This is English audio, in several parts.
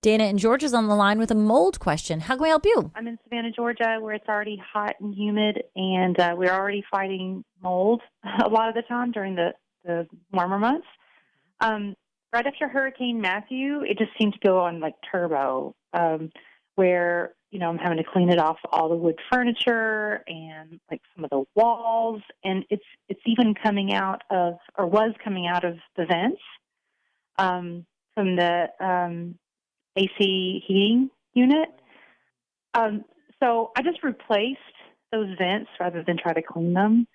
Dana in Georgia's on the line with a mold question. How can we help you? I'm in Savannah, Georgia, where it's already hot and humid, and we're already fighting mold a lot of the time during the warmer months. Right after Hurricane Matthew, it just seemed to go on like turbo, where, I'm having to clean it off all the wood furniture and like some of the walls, and it's even coming out of, or was coming out of the vents from the AC heating unit. So I just replaced those vents rather than try to clean them.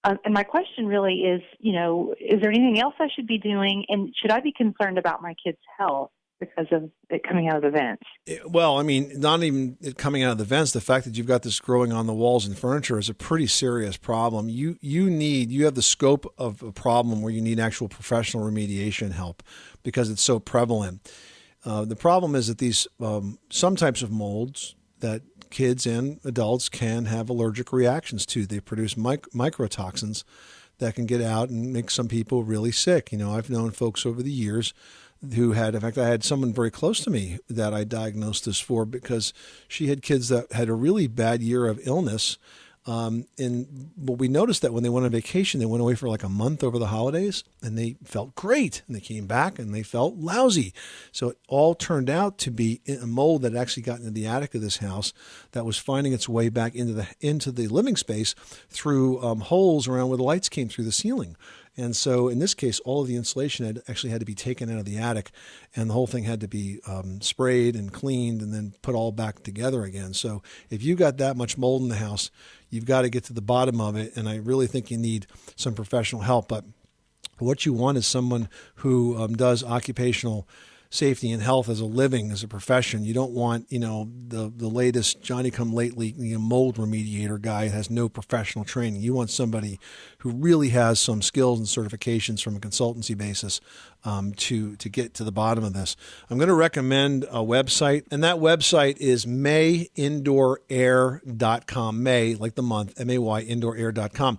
And my question really is, is there anything else I should be doing? And should I be concerned about my kids' health because of it coming out of the vents? Well, I mean, not even it coming out of the vents. The fact that you've got this growing on the walls and furniture is a pretty serious problem. You have the scope of a problem where you need actual professional remediation help because it's so prevalent. The problem is that these some types of molds that kids and adults can have allergic reactions to. They produce microtoxins that can get out and make some people really sick. I've known folks over the years who had, in fact, I had someone very close to me that I diagnosed this for because she had kids that had a really bad year of illness. But we noticed that when they went on vacation, they went away for like a month over the holidays and they felt great. And they came back and they felt lousy. So it all turned out to be a mold that actually got into the attic of this house that was finding its way back into the living space through holes around where the lights came through the ceiling. And so in this case, all of the insulation had to be taken out of the attic and the whole thing had to be sprayed and cleaned and then put all back together again. So if you got that much mold in the house, you've got to get to the bottom of it. And I really think you need some professional help. But what you want is someone who does occupational safety and health as a living, as a profession. You don't want, the latest Johnny-come-lately mold remediator guy that has no professional training. You want somebody who really has some skills and certifications from a consultancy basis to get to the bottom of this. I'm going to recommend a website, and that website is mayindoorair.com. May, like the month, M-A-Y, indoorair.com.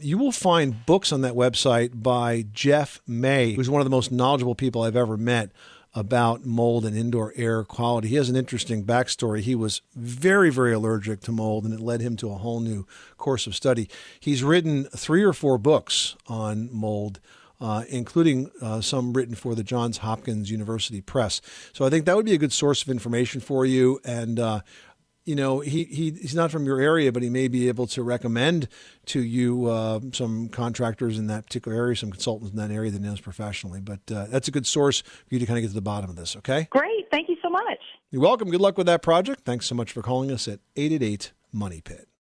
You will find books on that website by Jeff May, who's one of the most knowledgeable people I've ever met about mold and indoor air quality. He has an interesting backstory. He was very, very allergic to mold, and it led him to a whole new course of study. He's written 3 or 4 books on mold, including some written for the Johns Hopkins University Press. So I think that would be a good source of information for you. And he's not from your area, but he may be able to recommend to you some contractors in that particular area, some consultants in that area that knows professionally. But that's a good source for you to kind of get to the bottom of this, okay? Great. Thank you so much. You're welcome. Good luck with that project. Thanks so much for calling us at 888-MONEY-PIT.